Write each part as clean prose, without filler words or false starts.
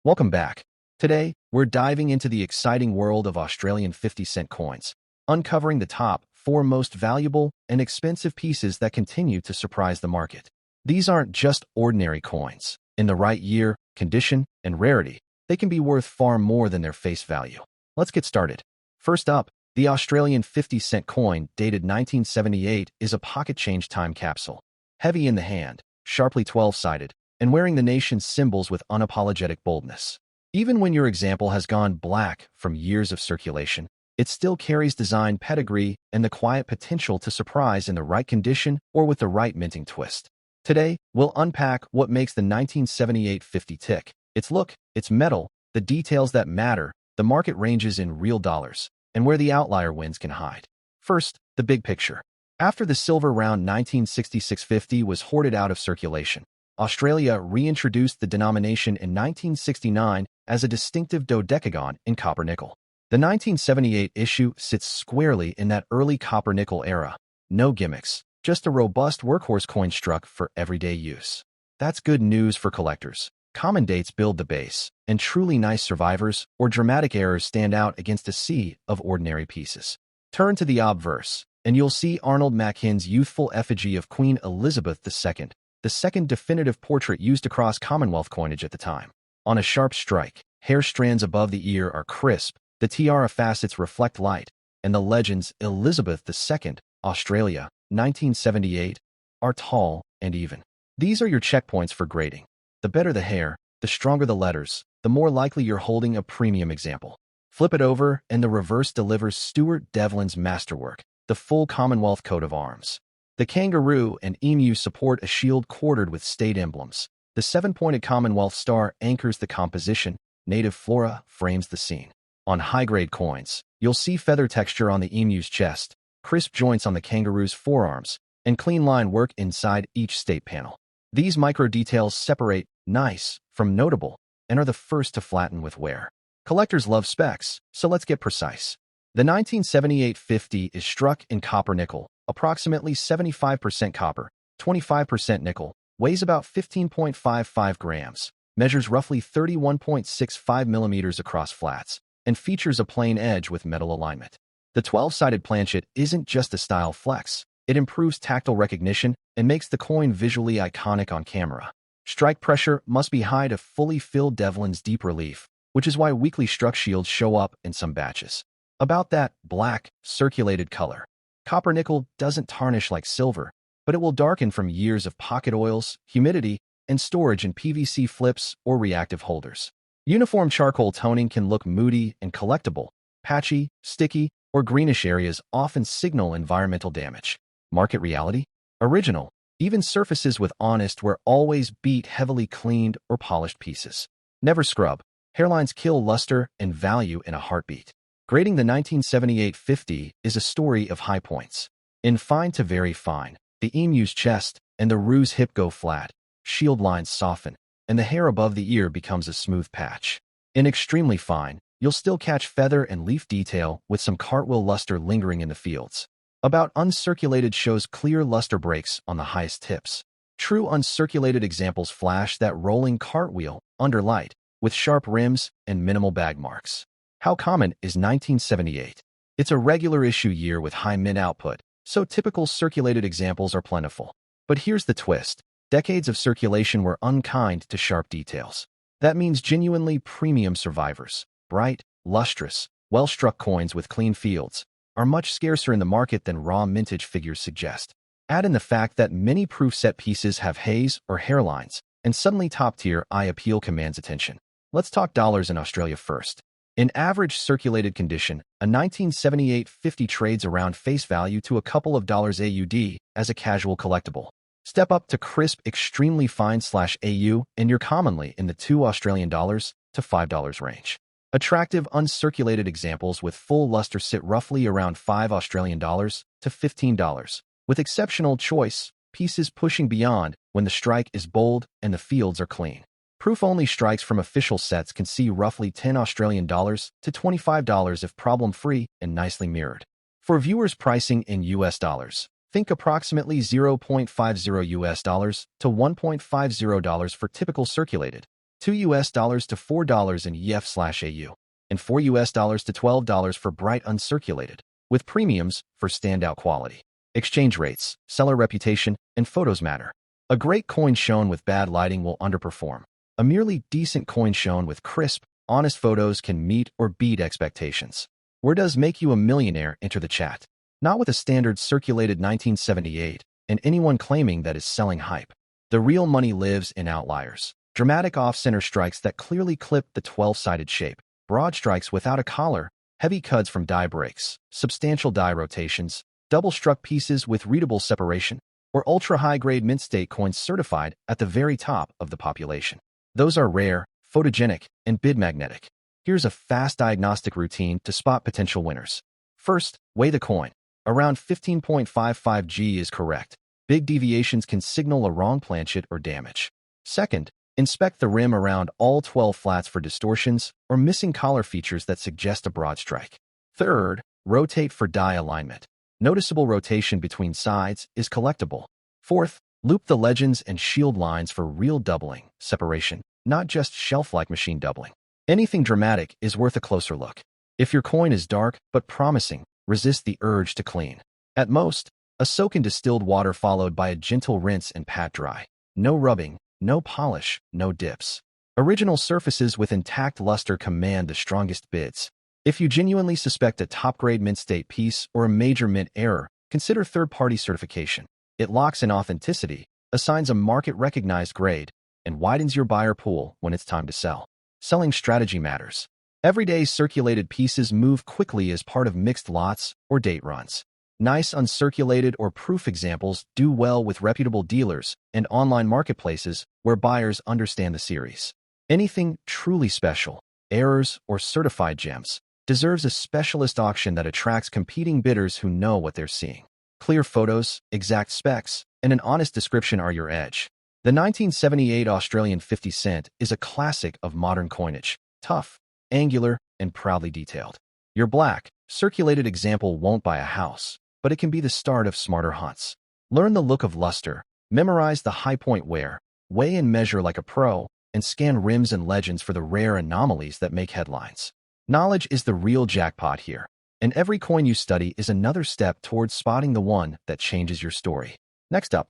Welcome back. Today, we're diving into the exciting world of Australian 50-cent coins, uncovering the top four most valuable and expensive pieces that continue to surprise the market. These aren't just ordinary coins. In the right year, condition, and rarity, they can be worth far more than their face value. Let's get started. First up, the Australian 50-cent coin, dated 1978, is a pocket change time capsule. Heavy in the hand, sharply 12-sided, and wearing the nation's symbols with unapologetic boldness. Even when your example has gone black from years of circulation, it still carries design pedigree and the quiet potential to surprise in the right condition or with the right minting twist. Today, we'll unpack what makes the 1978 50 tick: its look, its metal, the details that matter, the market ranges in real dollars, and where the outlier wins can hide. First, the big picture. After the silver round 1966 50 was hoarded out of circulation, Australia reintroduced the denomination in 1969 as a distinctive dodecagon in copper-nickel. The 1978 issue sits squarely in that early copper-nickel era. No gimmicks, just a robust workhorse coin struck for everyday use. That's good news for collectors. Common dates build the base, and truly nice survivors or dramatic errors stand out against a sea of ordinary pieces. Turn to the obverse, and you'll see Arnold Machin's youthful effigy of Queen Elizabeth II, the second definitive portrait used across Commonwealth coinage at the time. On a sharp strike, hair strands above the ear are crisp, the tiara facets reflect light, and the legends Elizabeth II, Australia, 1978, are tall and even. These are your checkpoints for grading. The better the hair, the stronger the letters, the more likely you're holding a premium example. Flip it over, and the reverse delivers Stuart Devlin's masterwork, the full Commonwealth coat of arms. The kangaroo and emu support a shield quartered with state emblems. The seven-pointed Commonwealth star anchors the composition. Native flora frames the scene. On high-grade coins, you'll see feather texture on the emu's chest, crisp joints on the kangaroo's forearms, and clean line work inside each state panel. These micro-details separate nice from notable and are the first to flatten with wear. Collectors love specs, so let's get precise. The 1978 50 is struck in copper-nickel, approximately 75% copper, 25% nickel, weighs about 15.55 grams, measures roughly 31.65 millimeters across flats, and features a plain edge with metal alignment. The 12-sided planchet isn't just a style flex. It improves tactile recognition and makes the coin visually iconic on camera. Strike pressure must be high to fully fill Devlin's deep relief, which is why weakly struck shields show up in some batches. About that black, circulated color. Copper-nickel doesn't tarnish like silver, but it will darken from years of pocket oils, humidity, and storage in PVC flips or reactive holders. Uniform charcoal toning can look moody and collectible. Patchy, sticky, or greenish areas often signal environmental damage. Market reality? Original. Even surfaces with honest wear always beat heavily cleaned or polished pieces. Never scrub. Hairlines kill luster and value in a heartbeat. Grading the 1978 50 is a story of high points. In fine to very fine, the emu's chest and the roo's hip go flat, shield lines soften, and the hair above the ear becomes a smooth patch. In extremely fine, you'll still catch feather and leaf detail with some cartwheel luster lingering in the fields. About uncirculated shows clear luster breaks on the highest tips. True uncirculated examples flash that rolling cartwheel under light, with sharp rims and minimal bag marks. How common is 1978? It's a regular issue year with high mint output, so typical circulated examples are plentiful. But here's the twist. Decades of circulation were unkind to sharp details. That means genuinely premium survivors, bright, lustrous, well-struck coins with clean fields, are much scarcer in the market than raw mintage figures suggest. Add in the fact that many proof set pieces have haze or hairlines, and suddenly top-tier eye appeal commands attention. Let's talk dollars in Australia first. In average circulated condition, a 1978 50 trades around face value to a couple of dollars AUD as a casual collectible. Step up to crisp extremely fine/AU and you're commonly in the $2 to $5 range. Attractive uncirculated examples with full luster sit roughly around $5 to $15, with exceptional choice pieces pushing beyond when the strike is bold and the fields are clean. Proof-only strikes from official sets can see roughly $10 to $25 if problem-free and nicely mirrored. For viewers pricing in US dollars, think approximately $0.50 US to $1.50 for typical circulated, $2 to $4 in EF/AU, and $4 to $12 for bright uncirculated, with premiums for standout quality. Exchange rates, seller reputation, and photos matter. A great coin shown with bad lighting will underperform. A merely decent coin shown with crisp, honest photos can meet or beat expectations. Where does make you a millionaire enter the chat? Not with a standard circulated 1978, and anyone claiming that is selling hype. The real money lives in outliers. Dramatic off-center strikes that clearly clip the 12-sided shape, broad strikes without a collar, heavy cuts from die breaks, substantial die rotations, double-struck pieces with readable separation, or ultra-high-grade mint-state coins certified at the very top of the population. Those are rare, photogenic, and bid magnetic. Here's a fast diagnostic routine to spot potential winners. First, weigh the coin. Around 15.55 g is correct. Big deviations can signal a wrong planchet or damage. Second, inspect the rim around all 12 flats for distortions or missing collar features that suggest a broad strike. Third, rotate for die alignment. Noticeable rotation between sides is collectible. Fourth, loop the legends and shield lines for real doubling, separation, not just shelf-like machine doubling. Anything dramatic is worth a closer look. If your coin is dark but promising, resist the urge to clean. At most, a soak in distilled water followed by a gentle rinse and pat dry. No rubbing, no polish, no dips. Original surfaces with intact luster command the strongest bids. If you genuinely suspect a top-grade mint-state piece or a major mint error, consider third-party certification. It locks in authenticity, assigns a market-recognized grade, and widens your buyer pool when it's time to sell. Selling strategy matters. Everyday circulated pieces move quickly as part of mixed lots or date runs. Nice uncirculated or proof examples do well with reputable dealers and online marketplaces where buyers understand the series. Anything truly special, errors, or certified gems, deserves a specialist auction that attracts competing bidders who know what they're seeing. Clear photos, exact specs, and an honest description are your edge. The 1978 Australian 50 cent is a classic of modern coinage, tough, angular, and proudly detailed. Your black, circulated example won't buy a house, but it can be the start of smarter hunts. Learn the look of luster, memorize the high point wear, weigh and measure like a pro, and scan rims and legends for the rare anomalies that make headlines. Knowledge is the real jackpot here, and every coin you study is another step towards spotting the one that changes your story. Next up,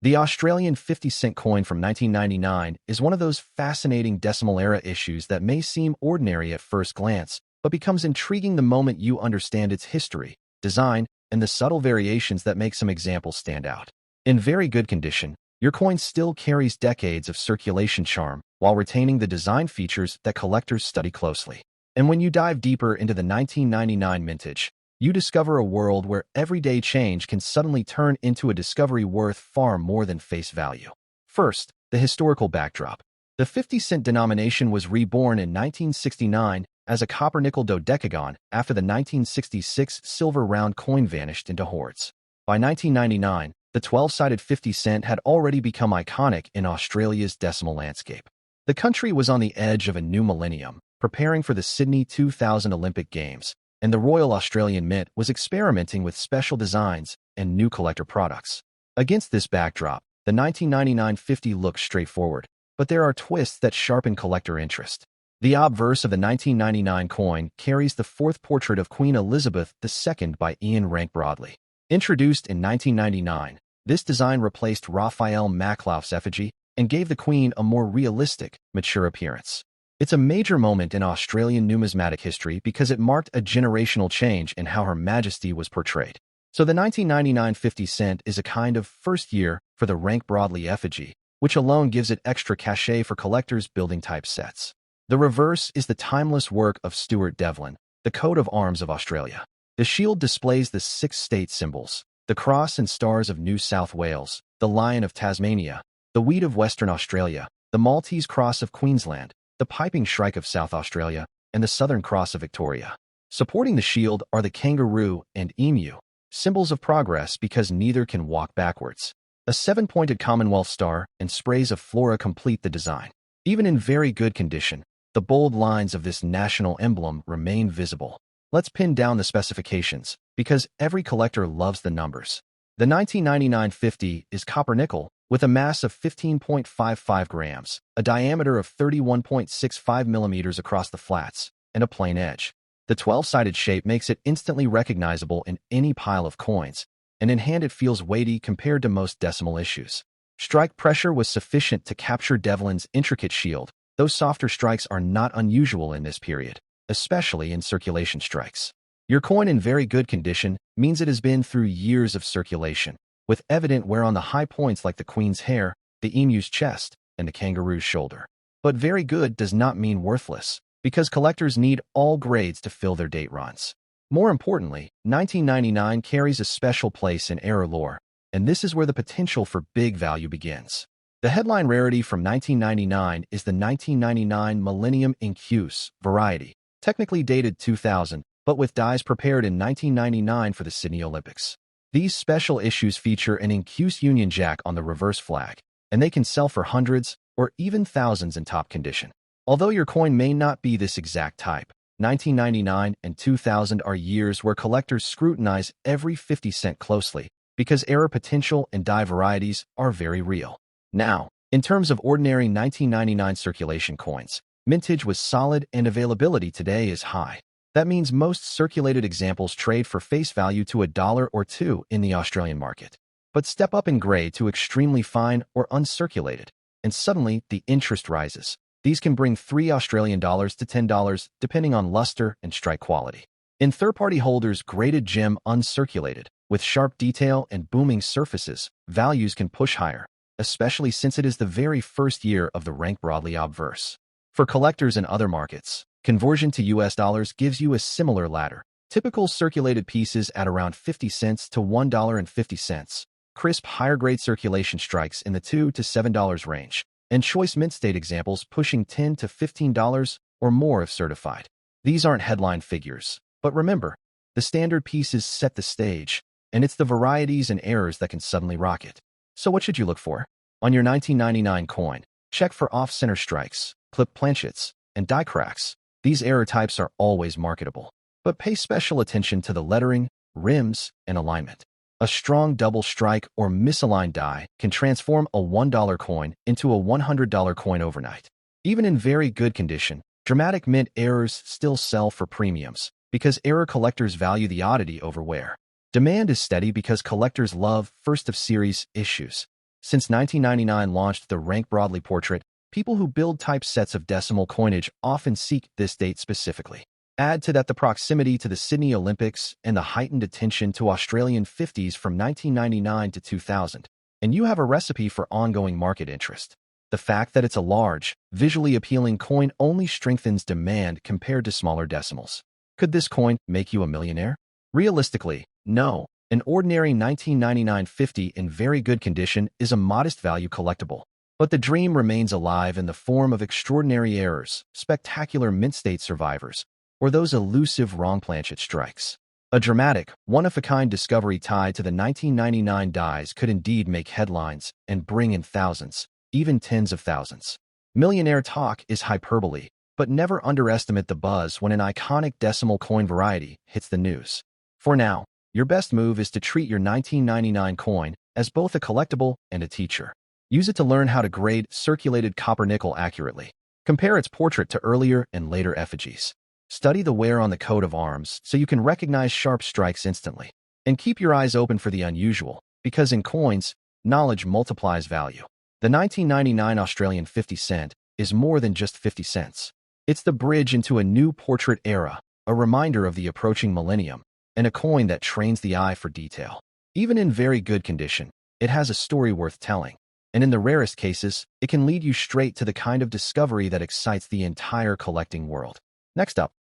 the Australian 50 cent coin from 1999 is one of those fascinating decimal era issues that may seem ordinary at first glance, but becomes intriguing the moment you understand its history, design, and the subtle variations that make some examples stand out. In very good condition, your coin still carries decades of circulation charm while retaining the design features that collectors study closely. And when you dive deeper into the 1999 mintage, you discover a world where everyday change can suddenly turn into a discovery worth far more than face value. First, the historical backdrop. The 50 cent denomination was reborn in 1969 as a copper-nickel dodecagon after the 1966 silver round coin vanished into hordes. By 1999, the 12-sided 50 cent had already become iconic in Australia's decimal landscape. The country was on the edge of a new millennium, preparing for the Sydney 2000 Olympic Games, and the Royal Australian Mint was experimenting with special designs and new collector products. Against this backdrop, the 1999 50 looks straightforward, but there are twists that sharpen collector interest. The obverse of the 1999 coin carries the fourth portrait of Queen Elizabeth II by Ian Rank Broadley. Introduced in 1999, this design replaced Raphael Maklauf's effigy and gave the Queen a more realistic, mature appearance. It's a major moment in Australian numismatic history because it marked a generational change in how Her Majesty was portrayed. So the 1999 50 cent is a kind of first year for the Rank Broadley effigy, which alone gives it extra cachet for collectors building type sets. The reverse is the timeless work of Stuart Devlin, the coat of arms of Australia. The shield displays the 6 state symbols, the cross and stars of New South Wales, the lion of Tasmania, the wheat of Western Australia, the Maltese cross of Queensland, the piping shrike of South Australia, and the Southern Cross of Victoria. Supporting the shield are the kangaroo and emu, symbols of progress because neither can walk backwards. A 7-pointed Commonwealth star and sprays of flora complete the design. Even in very good condition, the bold lines of this national emblem remain visible. Let's pin down the specifications, because every collector loves the numbers. The 1999 50 is copper nickel, With a mass of 15.55 grams, a diameter of 31.65 millimeters across the flats, and a plain edge. The 12-sided shape makes it instantly recognizable in any pile of coins, and in hand it feels weighty compared to most decimal issues. Strike pressure was sufficient to capture Devlin's intricate shield, though softer strikes are not unusual in this period, especially in circulation strikes. Your coin in very good condition means it has been through years of circulation, with evident wear on the high points like the queen's hair, the emu's chest, and the kangaroo's shoulder. But very good does not mean worthless, because collectors need all grades to fill their date runs. More importantly, 1999 carries a special place in error lore, and this is where the potential for big value begins. The headline rarity from 1999 is the 1999 Millennium Incuse variety, technically dated 2000, but with dies prepared in 1999 for the Sydney Olympics. These special issues feature an Incuse Union Jack on the reverse flag, and they can sell for hundreds or even thousands in top condition. Although your coin may not be this exact type, 1999 and 2000 are years where collectors scrutinize every 50 cent closely, because error potential and die varieties are very real. Now, in terms of ordinary 1999 circulation coins, mintage was solid and availability today is high. That means most circulated examples trade for face value to $1 or $2 in the Australian market. But step up in grade to extremely fine or uncirculated, and suddenly the interest rises. These can bring $3 to $10 depending on luster and strike quality. In third-party holders graded gem uncirculated, with sharp detail and booming surfaces, values can push higher, especially since it is the very first year of the rank broadly obverse. For collectors in other markets, conversion to US dollars gives you a similar ladder. Typical circulated pieces at around 50 cents to $1.50, crisp higher-grade circulation strikes in the $2 to $7 range, and choice mint state examples pushing $10 to $15 or more if certified. These aren't headline figures, but remember, the standard pieces set the stage, and it's the varieties and errors that can suddenly rocket. So what should you look for? On your 1999 coin, check for off-center strikes, clip planchets, and die cracks. These error types are always marketable, but pay special attention to the lettering, rims, and alignment. A strong double strike or misaligned die can transform a $1 coin into a $100 coin overnight. Even in very good condition, dramatic mint errors still sell for premiums, because error collectors value the oddity over wear. Demand is steady because collectors love first-of-series issues. Since 1999 launched the Rank Broadly portrait, people who build type sets of decimal coinage often seek this date specifically. Add to that the proximity to the Sydney Olympics and the heightened attention to Australian 50s from 1999 to 2000, and you have a recipe for ongoing market interest. The fact that it's a large, visually appealing coin only strengthens demand compared to smaller decimals. Could this coin make you a millionaire? Realistically, no. An ordinary 1999 50 in very good condition is a modest value collectible. But the dream remains alive in the form of extraordinary errors, spectacular mint state survivors, or those elusive wrong planchet strikes. A dramatic, one-of-a-kind discovery tied to the 1999 dies could indeed make headlines and bring in thousands, even tens of thousands. Millionaire talk is hyperbole, but never underestimate the buzz when an iconic decimal coin variety hits the news. For now, your best move is to treat your 1999 coin as both a collectible and a teacher. Use it to learn how to grade circulated copper-nickel accurately. Compare its portrait to earlier and later effigies. Study the wear on the coat of arms so you can recognize sharp strikes instantly. And keep your eyes open for the unusual, because in coins, knowledge multiplies value. The 1999 Australian 50 cent is more than just 50 cents. It's the bridge into a new portrait era, a reminder of the approaching millennium, and a coin that trains the eye for detail. Even in very good condition, it has a story worth telling. And in the rarest cases, it can lead you straight to the kind of discovery that excites the entire collecting world. Next up,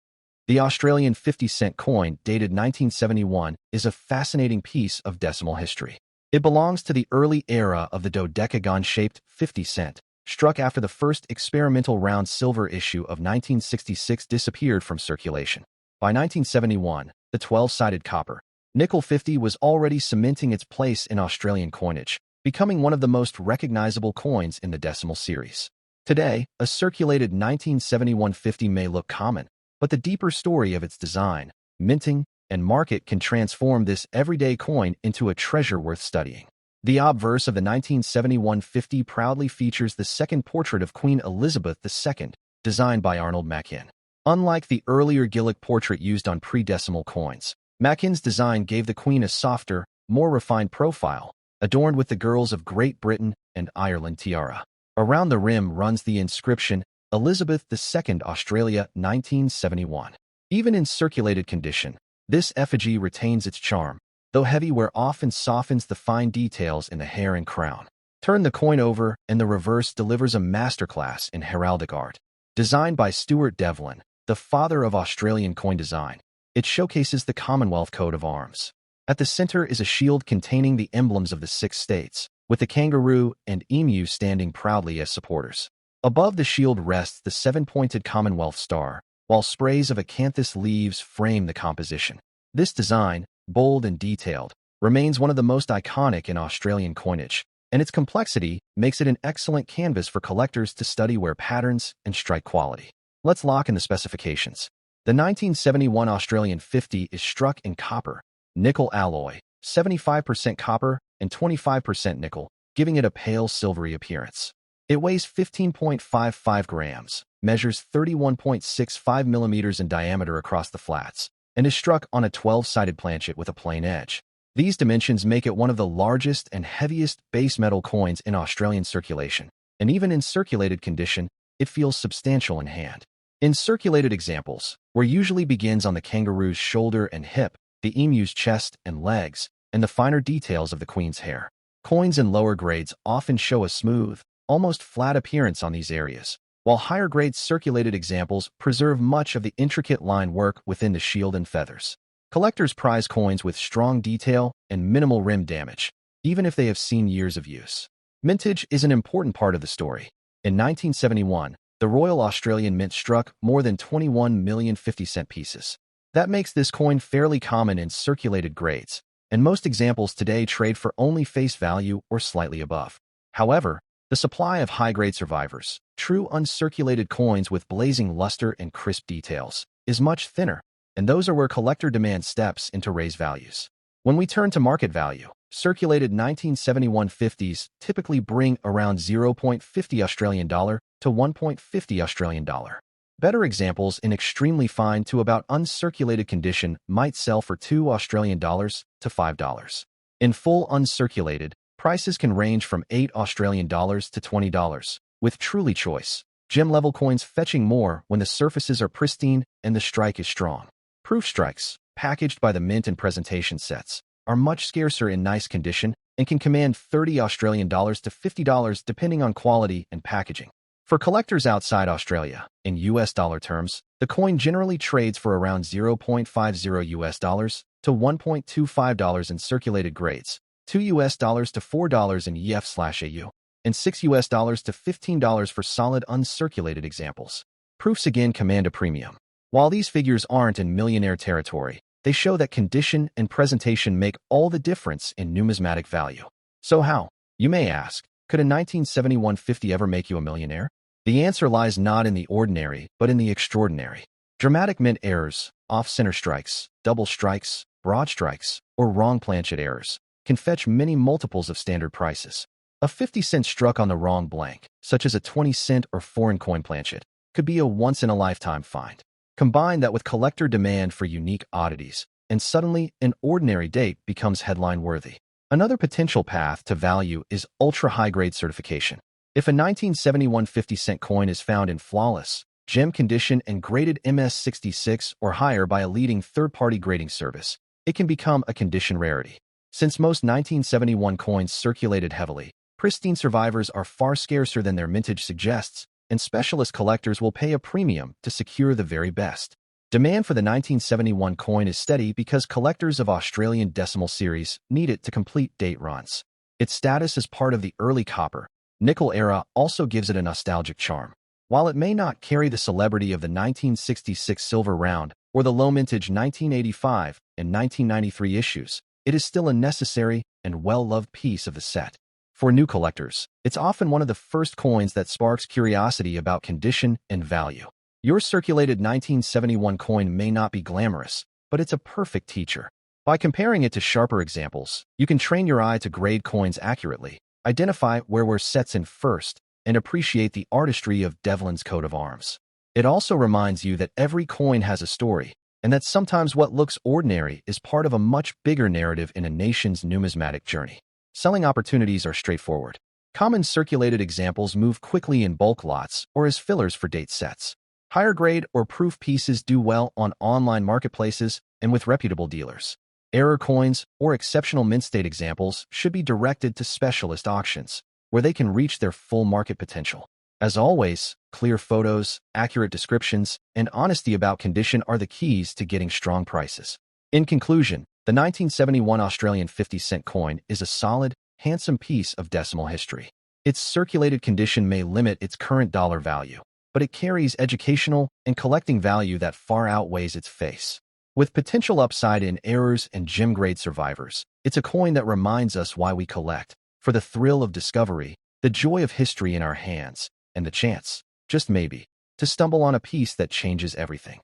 the Australian 50 cent coin, dated 1971, is a fascinating piece of decimal history. It belongs to the early era of the dodecagon-shaped 50 cent, struck after the first experimental round silver issue of 1966 disappeared from circulation. By 1971, the 12-sided copper nickel 50 was already cementing its place in Australian coinage, becoming one of the most recognizable coins in the decimal series. Today, a circulated 1971 50 may look common, but the deeper story of its design, minting, and market can transform this everyday coin into a treasure worth studying. The obverse of the 1971 50 proudly features the second portrait of Queen Elizabeth II, designed by Arnold Machin. Unlike the earlier Gillick portrait used on pre-decimal coins, Machin's design gave the Queen a softer, more refined profile, adorned with the girls of Great Britain and Ireland tiara. Around the rim runs the inscription, Elizabeth II, Australia, 1971. Even in circulated condition, this effigy retains its charm, though heavy wear often softens the fine details in the hair and crown. Turn the coin over, and the reverse delivers a masterclass in heraldic art. Designed by Stuart Devlin, the father of Australian coin design, it showcases the Commonwealth coat of arms. At the center is a shield containing the emblems of the 6 states, with the kangaroo and emu standing proudly as supporters. Above the shield rests the 7-pointed Commonwealth star, while sprays of acanthus leaves frame the composition. This design, bold and detailed, remains one of the most iconic in Australian coinage, and its complexity makes it an excellent canvas for collectors to study wear patterns and strike quality. Let's lock in the specifications. The 1971 Australian 50 is struck in copper, nickel alloy, 75% copper and 25% nickel, giving it a pale silvery appearance. It weighs 15.55 grams, measures 31.65 millimeters in diameter across the flats, and is struck on a 12-sided planchet with a plain edge. These dimensions make it one of the largest and heaviest base metal coins in Australian circulation, and even in circulated condition, it feels substantial in hand. In circulated examples, where usually begins on the kangaroo's shoulder and hip, the emu's chest and legs, and the finer details of the queen's hair. Coins in lower grades often show a smooth, almost flat appearance on these areas, while higher grade circulated examples preserve much of the intricate line work within the shield and feathers. Collectors prize coins with strong detail and minimal rim damage, even if they have seen years of use. Mintage is an important part of the story. In 1971, the Royal Australian Mint struck more than 21 million 50-cent pieces. That makes this coin fairly common in circulated grades, and most examples today trade for only face value or slightly above. However, the supply of high-grade survivors, true uncirculated coins with blazing luster and crisp details, is much thinner, and those are where collector demand steps in to raise values. When we turn to market value, circulated 1971 50s typically bring around 0.50 Australian dollar to 1.50 Australian dollar. Better examples in extremely fine to about uncirculated condition might sell for 2 Australian dollars to $5. In full uncirculated, prices can range from 8 Australian dollars to $20, with truly choice. Gem-level coins fetching more when the surfaces are pristine and the strike is strong. Proof strikes, packaged by the Mint in presentation sets, are much scarcer in nice condition and can command 30 Australian dollars to $50 depending on quality and packaging. For collectors outside Australia, in US dollar terms, the coin generally trades for around 0.50 US dollars to $1.25 in circulated grades, 2 US dollars to $4 in EF/AU, and 6 US dollars to $15 for solid uncirculated examples. Proofs again command a premium. While these figures aren't in millionaire territory, they show that condition and presentation make all the difference in numismatic value. So how? You may ask, could a 1971 50 ever make you a millionaire? The answer lies not in the ordinary, but in the extraordinary. Dramatic mint errors, off-center strikes, double strikes, broad strikes, or wrong planchet errors can fetch many multiples of standard prices. A 50-cent struck on the wrong blank, such as a 20-cent or foreign coin planchet, could be a once-in-a-lifetime find. Combine that with collector demand for unique oddities, and suddenly an ordinary date becomes headline-worthy. Another potential path to value is ultra-high-grade certification. If a 1971 50-cent coin is found in flawless, gem condition and graded MS66 or higher by a leading third-party grading service, it can become a condition rarity. Since most 1971 coins circulated heavily, pristine survivors are far scarcer than their mintage suggests, and specialist collectors will pay a premium to secure the very best. Demand for the 1971 coin is steady because collectors of Australian decimal series need it to complete date runs. Its status as part of the early copper, nickel era also gives it a nostalgic charm. While it may not carry the celebrity of the 1966 silver round or the low mintage 1985 and 1993 issues, it is still a necessary and well-loved piece of the set. For new collectors, it's often one of the first coins that sparks curiosity about condition and value. Your circulated 1971 coin may not be glamorous, but it's a perfect teacher. By comparing it to sharper examples, you can train your eye to grade coins accurately, identify where sets in first, and appreciate the artistry of Devlin's coat of arms. It also reminds you that every coin has a story, and that sometimes what looks ordinary is part of a much bigger narrative in a nation's numismatic journey. Selling opportunities are straightforward. Common circulated examples move quickly in bulk lots or as fillers for date sets. Higher grade or proof pieces do well on online marketplaces and with reputable dealers. Error coins or exceptional mint state examples should be directed to specialist auctions, where they can reach their full market potential. As always, clear photos, accurate descriptions, and honesty about condition are the keys to getting strong prices. In conclusion, the 1971 Australian 50-cent coin is a solid, handsome piece of decimal history. Its circulated condition may limit its current dollar value, but it carries educational and collecting value that far outweighs its face. With potential upside in errors and gem-grade survivors, it's a coin that reminds us why we collect, for the thrill of discovery, the joy of history in our hands, and the chance, just maybe, to stumble on a piece that changes everything.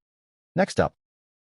Next up,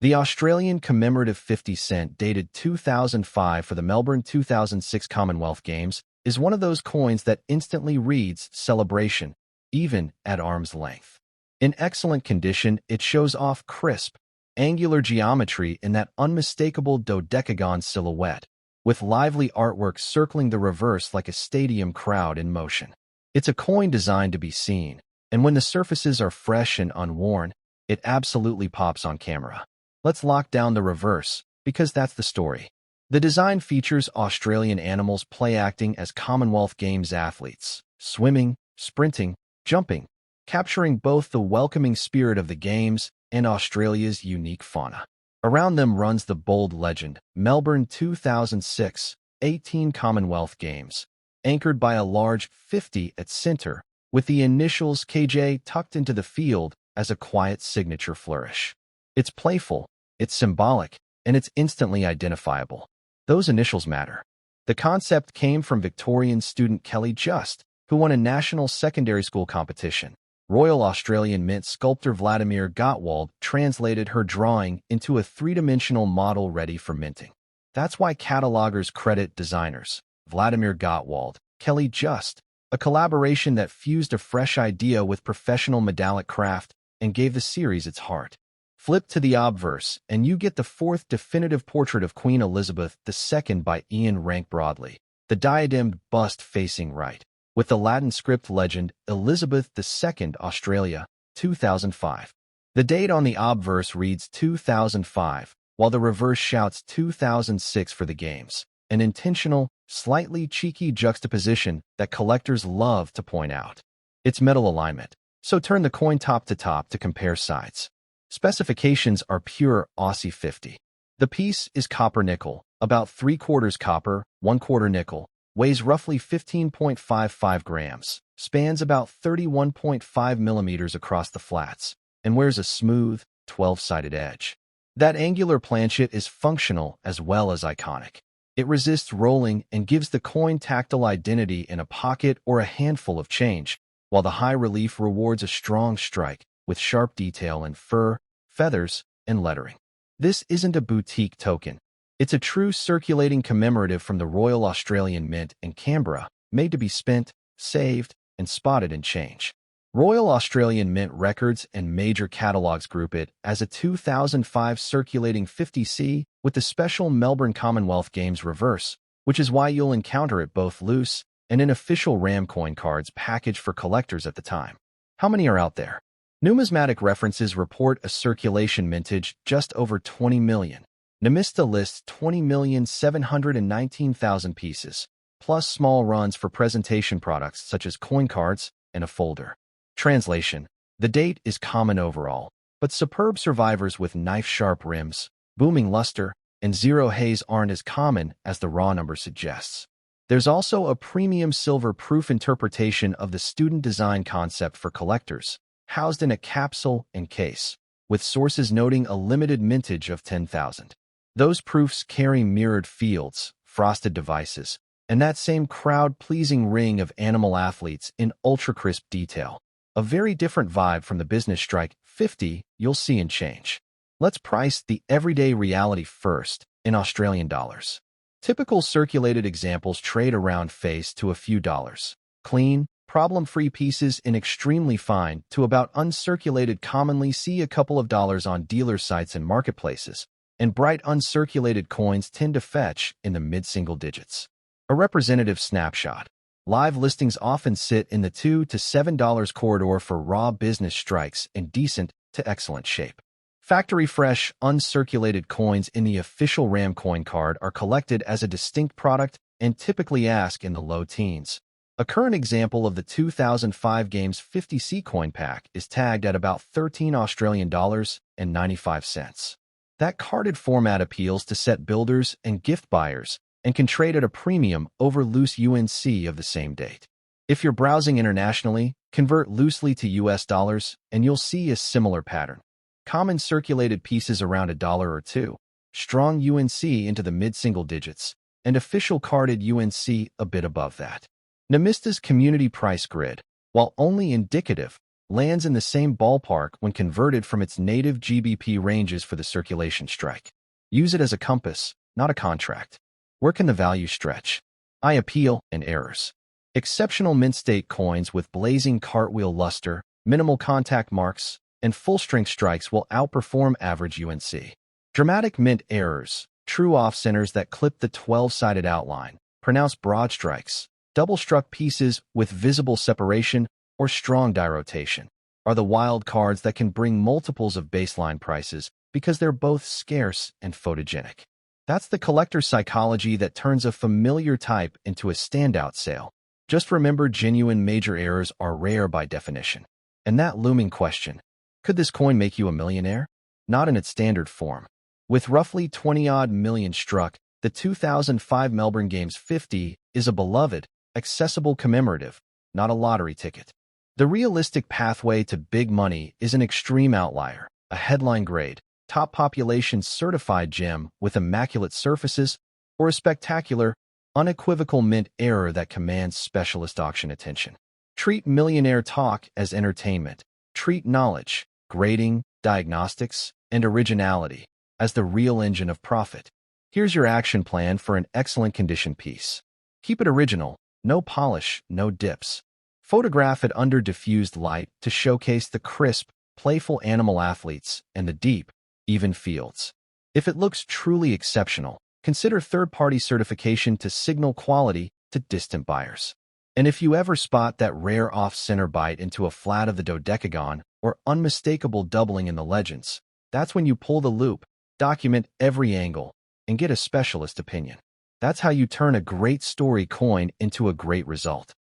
the Australian commemorative 50 cent dated 2005 for the Melbourne 2006 Commonwealth Games is one of those coins that instantly reads celebration, even at arm's length. In excellent condition, it shows off crisp, angular geometry in that unmistakable dodecagon silhouette, with lively artwork circling the reverse like a stadium crowd in motion. It's a coin designed to be seen, and when the surfaces are fresh and unworn, it absolutely pops on camera. Let's lock down the reverse, because that's the story. The design features Australian animals play acting as Commonwealth Games athletes, swimming, sprinting, jumping, capturing both the welcoming spirit of the Games and Australia's unique fauna. Around them runs the bold legend, Melbourne 2006, 18 Commonwealth Games, anchored by a large 50 at center, with the initials KJ tucked into the field as a quiet signature flourish. It's playful, it's symbolic, and it's instantly identifiable. Those initials matter. The concept came from Victorian student Kelly Just, who won a national secondary school competition. Royal Australian Mint sculptor Vladimir Gottwald translated her drawing into a three-dimensional model ready for minting. That's why catalogers credit designers Vladimir Gottwald, Kelly Just, a collaboration that fused a fresh idea with professional medallic craft and gave the series its heart. Flip to the obverse, and you get the fourth definitive portrait of Queen Elizabeth II by Ian Rank Broadley, the diademed bust facing right, with the Latin script legend Elizabeth II Australia, 2005. The date on the obverse reads 2005, while the reverse shouts 2006 for the Games, an intentional, slightly cheeky juxtaposition that collectors love to point out. It's metal alignment, so turn the coin top to compare sides. Specifications are pure Aussie 50. The piece is copper-nickel, about 3/4 copper, 1/4 nickel, weighs roughly 15.55 grams, spans about 31.5 millimeters across the flats, and wears a smooth, 12-sided edge. That angular planchet is functional as well as iconic. It resists rolling and gives the coin tactile identity in a pocket or a handful of change, while the high relief rewards a strong strike with sharp detail in fur, feathers, and lettering. This isn't a boutique token. It's a true circulating commemorative from the Royal Australian Mint in Canberra, made to be spent, saved, and spotted in change. Royal Australian Mint records and major catalogs group it as a 2005 circulating 50C with the special Melbourne Commonwealth Games reverse, which is why you'll encounter it both loose and in official RAM coin cards packaged for collectors at the time. How many are out there? Numismatic references report a circulation mintage just over 20 million. Numista lists 20,719,000 pieces, plus small runs for presentation products such as coin cards and a folder. Translation: the date is common overall, but superb survivors with knife-sharp rims, booming luster, and zero haze aren't as common as the raw number suggests. There's also a premium silver-proof interpretation of the student design concept for collectors, housed in a capsule and case, with sources noting a limited mintage of 10,000. Those proofs carry mirrored fields, frosted devices, and that same crowd-pleasing ring of animal athletes in ultra-crisp detail. A very different vibe from the business strike 50 you'll see in change. Let's price the everyday reality first, in Australian dollars. Typical circulated examples trade around face to a few dollars. Clean, problem-free pieces in extremely fine to about uncirculated commonly see a couple of dollars on dealer sites and marketplaces, and bright uncirculated coins tend to fetch in the mid-single digits. A representative snapshot. Live listings often sit in the $2 to $7 corridor for raw business strikes in decent to excellent shape. Factory-fresh, uncirculated coins in the official RAM coin card are collected as a distinct product and typically ask in the low teens. A current example of the 2005 Games 50C coin pack is tagged at about $13.95. That carded format appeals to set builders and gift buyers and can trade at a premium over loose UNC of the same date. If you're browsing internationally, convert loosely to US dollars and you'll see a similar pattern. Common circulated pieces around $1 or $2, strong UNC into the mid-single digits, and official carded UNC a bit above that. Namista's community price grid, while only indicative, lands in the same ballpark when converted from its native GBP ranges for the circulation strike. Use it as a compass, not a contract. Where can the value stretch? I appeal and errors. Exceptional mint state coins with blazing cartwheel luster, minimal contact marks, and full-strength strikes will outperform average UNC. Dramatic mint errors, true off-centers that clip the 12-sided outline, pronounced broad strikes, double-struck pieces with visible separation, or strong die rotation, are the wild cards that can bring multiples of baseline prices because they're both scarce and photogenic. That's the collector psychology that turns a familiar type into a standout sale. Just remember, genuine major errors are rare by definition. And that looming question, could this coin make you a millionaire? Not in its standard form. With roughly 20-odd million struck, the 2005 Melbourne Games 50 is a beloved, accessible commemorative, not a lottery ticket. The realistic pathway to big money is an extreme outlier, a headline grade, top population certified gem with immaculate surfaces, or a spectacular, unequivocal mint error that commands specialist auction attention. Treat millionaire talk as entertainment. Treat knowledge, grading, diagnostics, and originality as the real engine of profit. Here's your action plan for an excellent condition piece. Keep it original, no polish, no dips. Photograph it under diffused light to showcase the crisp, playful animal athletes and the deep, even fields. If it looks truly exceptional, consider third-party certification to signal quality to distant buyers. And if you ever spot that rare off-center bite into a flat of the dodecagon or unmistakable doubling in the legends, that's when you pull the loop, document every angle, and get a specialist opinion. That's how you turn a great story coin into a great result.